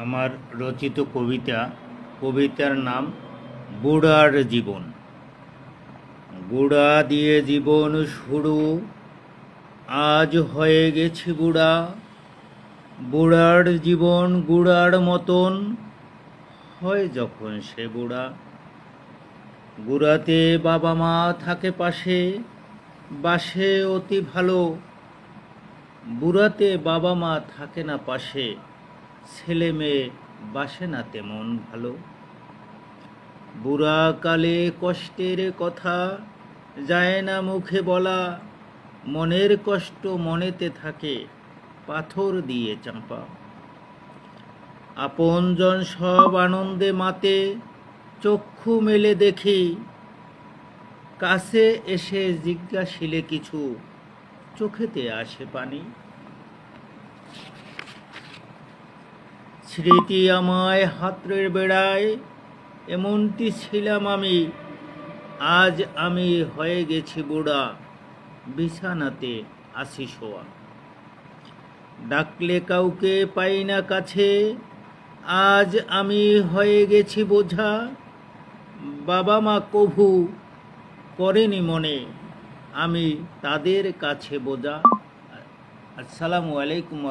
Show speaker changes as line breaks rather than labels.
আমার রচিত কবিতার নাম বুড়ার জীবন। বুড়া দিয়ে জীবন শুরু, আজ হয়ে গেছি বুড়া। বুড়ার জীবন গুড়ার মতন হয় যখন সে বুড়া। বুড়াতে বাবা মা থাকে পাশে, বাসে অতি ভালো। বুড়াতে বাবা মা থাকে না পাশে, ছেলে মেয়ে বাসে না তেমন ভালো। বুড়া কালে কষ্টের কথা যায় না মুখে বলা, মনের কষ্ট মনেতে থাকে পাথর দিয়ে চাপা। আপনজন সব আনন্দে মাতে, চক্ষু মেলে দেখি, কাছে এসে জিজ্ঞাসিলে কিছু চোখেতে আসে পানি। স্মৃতি আমায় হাতড়ের বেড়ায়, এমনটি ছিলাম আমি। আজ আমি হয়ে গেছি বুড়া, বিছানাতে আছি শোয়া। ডাকলে কাউকে পাই না কাছে, আজ আমি হয়ে গেছি বোঝা। বাবা মা কভু করেনি মনে, আমি তাদের কাছে বোঝা। আসসালামু আলাইকুম।